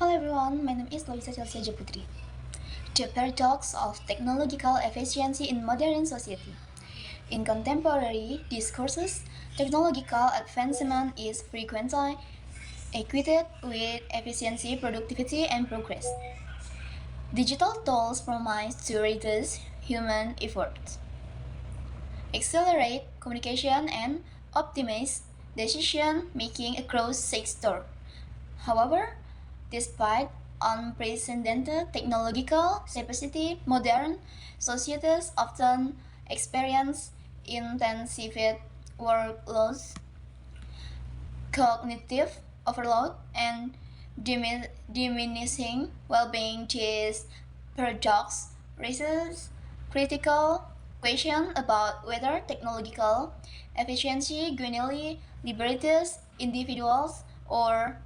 Hello everyone, my name is Loisa Chelsea Japutri. The paradox of technological efficiency in modern society. In contemporary discourses, technological advancement is frequently equated with efficiency, productivity, and progress. Digital tools promise to reduce human effort, accelerate communication, and optimize decision making across sectors. However, despite unprecedented technological capacity, modern societies often experience intensive workloads, cognitive overload, and diminishing well-being. This paradox raises critical questions about whether technological efficiency genuinely liberates individuals or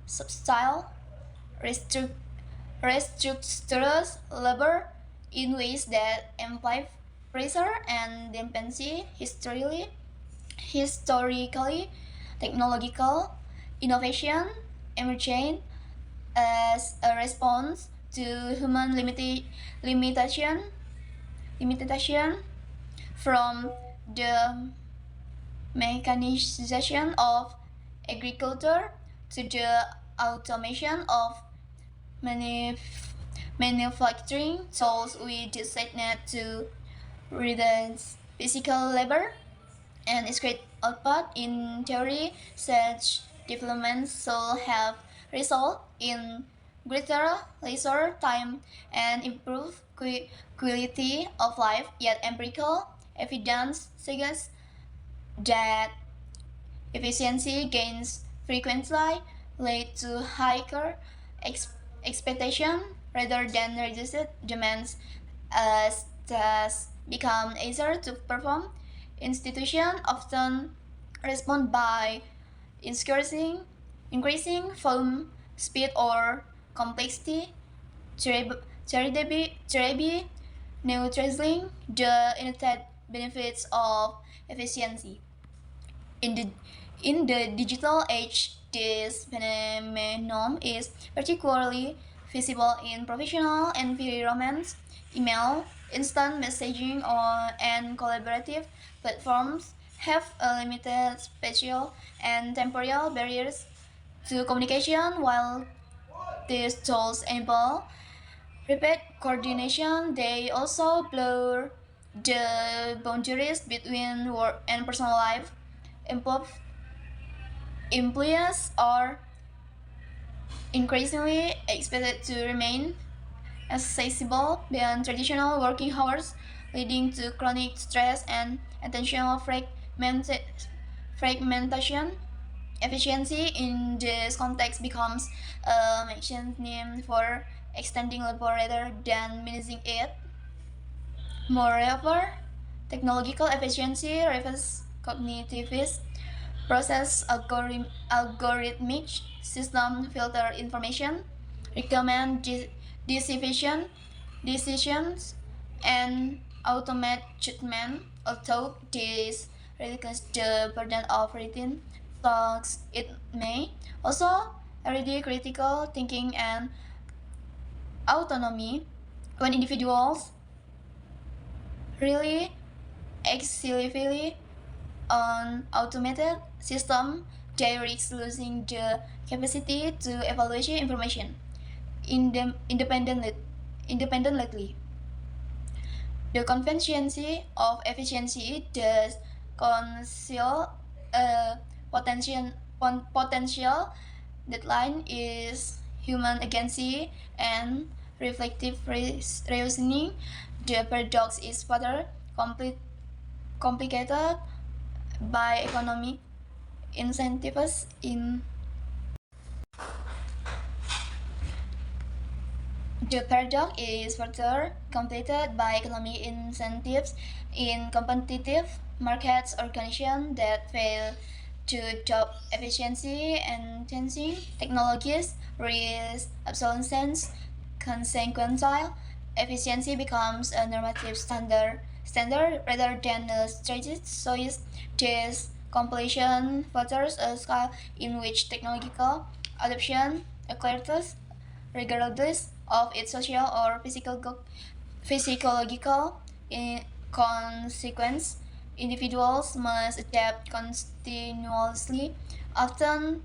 substyle restrict, restructures labor in ways that amplify pressure and dependency. Historically, technological innovation emerged as a response to human limitation, limitation from the mechanization of agriculture to the automation of manufacturing tools. We decided to reduce physical labor and increase output. In theory, such developments should have result in greater leisure time and improved quality of life, yet empirical evidence suggests that efficiency gains frequently lead to higher expectation rather than reduced demands as tasks become easier to perform. Institutions often respond by increasing volume, speed, or complexity, thereby neutralizing the intended benefits of efficiency. In the in the digital age, this phenomenon is particularly visible in professional environments. Email, instant messaging, and collaborative platforms have limited spatial and temporal barriers to communication, while these tools enable rapid coordination. They also blur the boundaries between work and personal life. Employ- Employees are increasingly expected to remain accessible beyond traditional working hours, leading to chronic stress and attentional fragmentation. Efficiency in this context becomes a mechanism for extending labor rather than minimizing it. Moreover, technological efficiency refers cognitivist process. Algorithmic system filter information, recommend decisions, and automate judgment. Although this reduces the burden of routine tasks, it may also already critical thinking and autonomy. When individuals really excessively on automated system, they risk losing the capacity to evaluate information independently. The convention of efficiency does conceal a potential deadline is human agency and reflective reasoning. The paradox is further complicated by economic incentives. In The paradox is further completed by economic incentives in competitive markets. Organizations that fail to adopt efficiency enhancing technologies risk obsolescence. Consequently, efficiency becomes a normative standard rather than a strategic choice. This completion furthers a scale in which technological adoption occurs regardless of its social or physiological consequence. Individuals must adapt continuously, often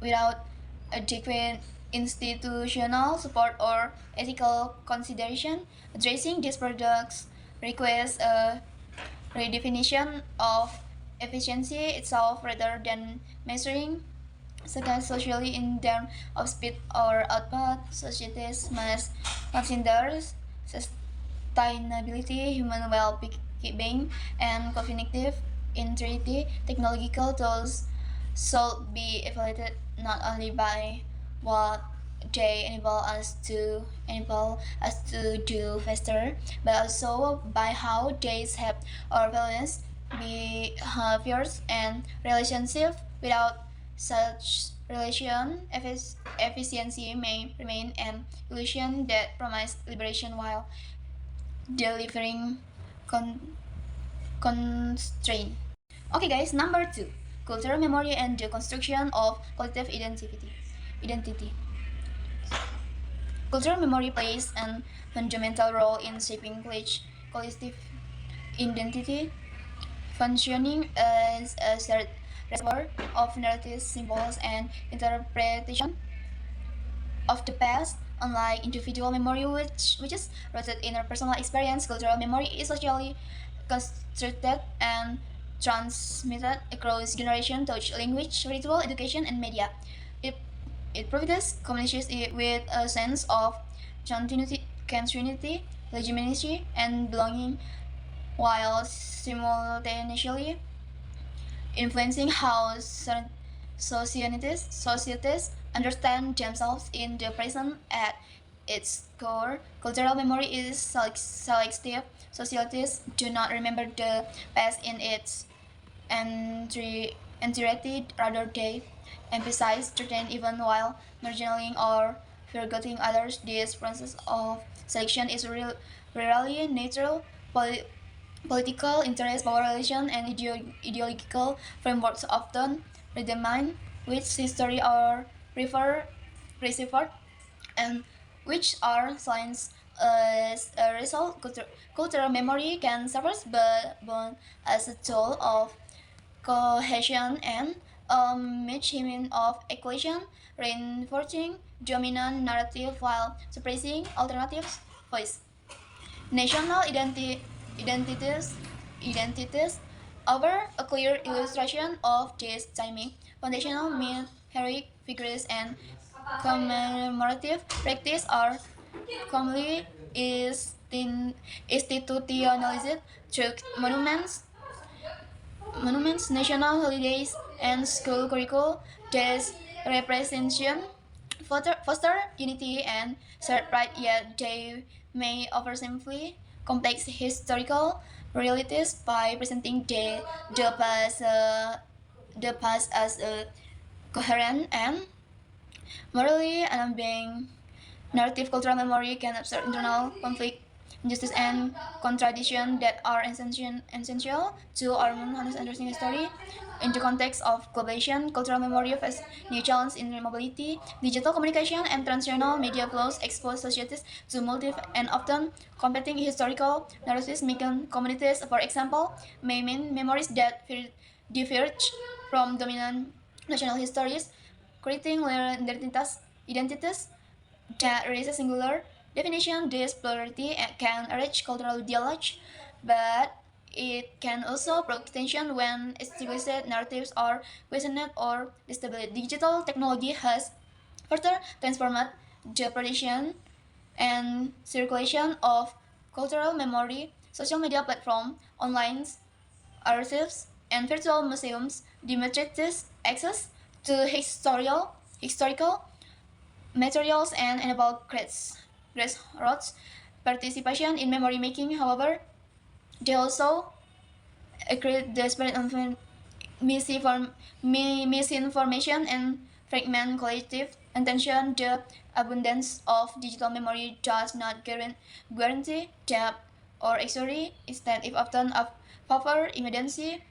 without adequate institutional support or ethical consideration. Addressing these products requires a redefinition of efficiency itself rather than measuring success socially in terms of speed or output. Societies must consider sustainability, human well-being, and cognitive integrity. Technological tools should be evaluated not only by what they enable us to do faster, but also by how they shape our values, behaviors, and relationships. Without such efficiency may remain an illusion that promises liberation while delivering con- constraint. Okay, guys, number two, cultural memory and the construction of collective identity. Cultural memory plays an fundamental role in shaping collective identity, functioning as a shared reservoir of narratives, symbols, and interpretation of the past. Unlike individual memory, which is rooted in our personal experience, cultural memory is socially constructed and transmitted across generations through language, ritual, education, and media. It, it provides communities with a sense of continuity, legitimacy, and belonging, while simultaneously influencing how societies understand themselves in the present. At its core, cultural memory is selective. Societies do not remember the past in its entirety, rather they emphasize certain events while marginalizing or forgetting others. This process of selection is rarely neutral. Political interest, power relation, and ideological frameworks often determine which history are preserved and which are silenced. As a result, cultural memory can serve as a tool of cohesion and measurement of equation, reinforcing dominant narrative while suppressing alternative voice. National identities offer a clear illustration of this timing. Foundational myth, heroic figures, and commemorative practice are commonly institutionalized through monuments, national holidays, and school curricula. These representation foster unity and shared pride, yet they may oversimplify complex historical realities by presenting the past as a coherent and morally unambiguous narrative. Cultural memory can observe internal conflict, injustice, and contradiction that are essential to our honest understanding history. In the context of globalization, cultural memory faces new challenges in mobility, digital communication, and transnational media flows expose societies to multiple and often competing historical narratives, making communities, for example, may mean memories that diverge from dominant national histories, creating layered identities that raise a singular definition. This plurality can enrich cultural dialogue, but it can also provoke tension when established narratives are questioned or destabilized. Digital technology has further transformed the production and circulation of cultural memory. Social media platforms, online archives, and virtual museums democratize access to historical materials and enable grassroots participation in memory making. However, they also create desperate misinformation and fragment collective attention. The abundance of digital memory does not guarantee depth or accuracy. Instead, it often favor immediacy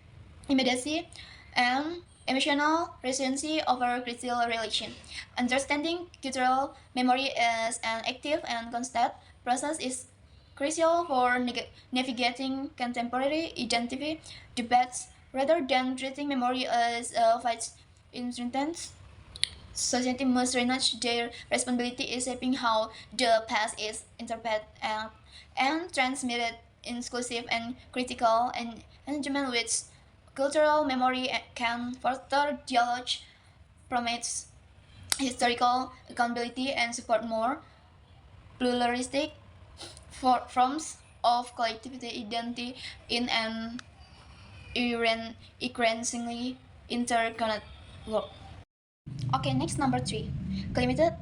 and Emotional resiliency over critical relation. Understanding cultural memory as an active and constant process is crucial for navigating contemporary identity debates rather than treating memory as a fixed instance. Society must acknowledge their responsibility in shaping how the past is interpreted and transmitted inclusive and critical and engagement with cultural memory can foster dialogue, promote historical accountability, and support more pluralistic forms of collective identity in an increasingly interconnected world. Okay, next number three, climate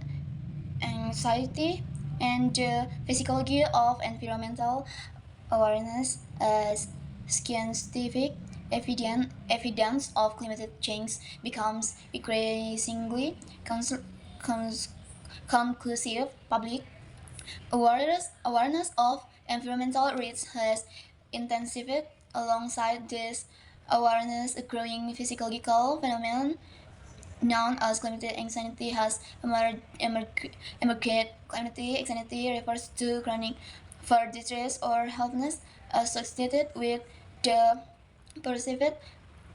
anxiety and the physiology of environmental awareness as scientific evidence of climate change becomes increasingly cons- conclusive. Public awareness of environmental risks has intensified. Alongside this awareness, a growing physiological phenomenon known as climate anxiety has emerged. Climate anxiety refers to chronic for distress or helplessness associated with the perceived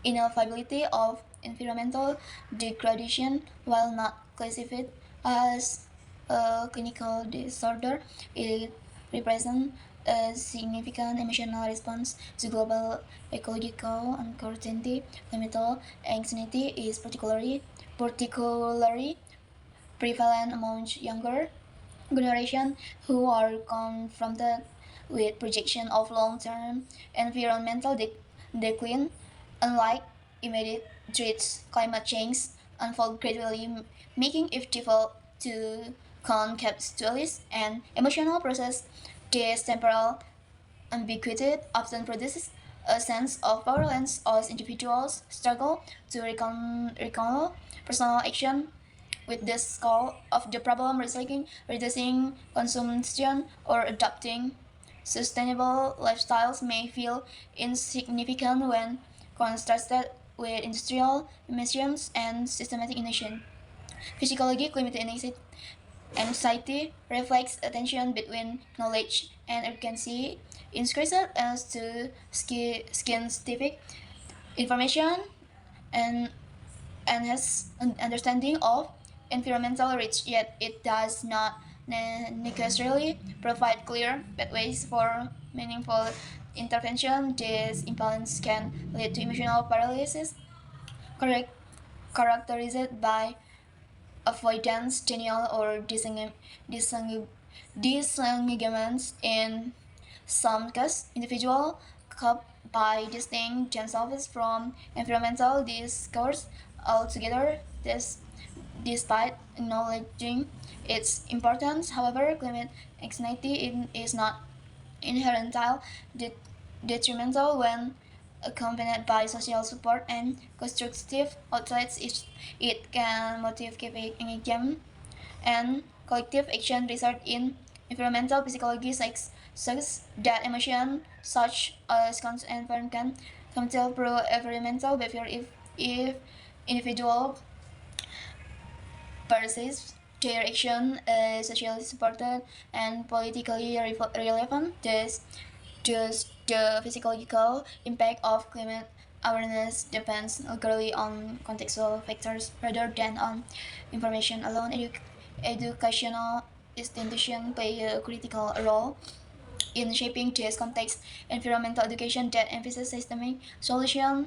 inevitability of environmental degradation. While not classified as a clinical disorder, it represents a significant emotional response to global ecological uncertainty. Climate anxiety is particularly prevalent among younger generation who are confronted with projection of long-term environmental decline. Unlike immediate threats, climate change unfold gradually, making it difficult to conceptualize an emotional process. This temporal ambiguity often produces a sense of powerlessness as individuals struggle to recall personal action with the scope of the problem reducing consumption or adopting sustainable lifestyles may feel insignificant when contrasted with industrial emissions and systematic inaction. Physiology, climate anxiety reflects a tension between knowledge and urgency, increased as to scientific information and enhance understanding of environmental risk, yet it does not necessarily provide clear pathways for meaningful intervention. This imbalance can lead to emotional paralysis, correct, characterized by avoidance, denial, or disengagement. In some cases, individuals cope by distancing themselves from environmental discourse altogether. Despite acknowledging its importance, however, climate anxiety is not inherently detrimental when accompanied by social support and constructive outlets. It can motivate engagement and collective action. Research in environmental psychology suggests that emotions such as consent and fear can control pro environmental behavior if individual perceives their action as socially supported and politically relevant. Thus, the physiological impact of climate awareness depends largely on contextual factors rather than on information alone. Educational institutions play a critical role in shaping this context. Environmental education that emphasizes systemic solution,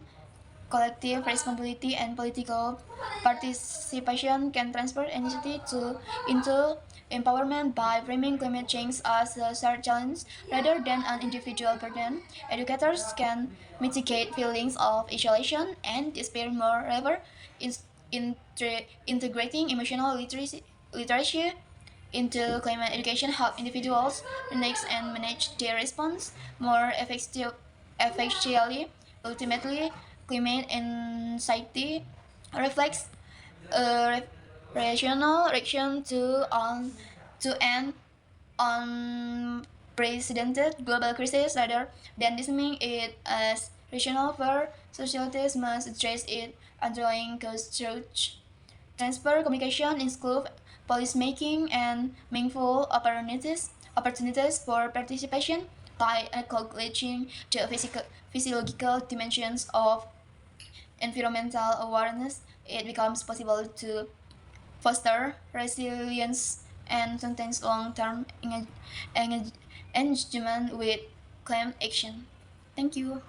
collective responsibility, and political participation can transfer initiative into empowerment by framing climate change as a shared challenge rather than an individual burden. Educators can mitigate feelings of isolation and despair moreover, in, integrating emotional literacy into climate education help individuals relax and manage their response more effectively. Ultimately, climate anxiety reflects a rational reaction to an unprecedented global crisis rather than dismissing it as rational where societies must address its underlying cause through transfer communication, include policymaking, and meaningful opportunities for participation by acknowledging the physiological dimensions of environmental awareness. It becomes possible to foster resilience and maintain long-term engagement with climate action. Thank you.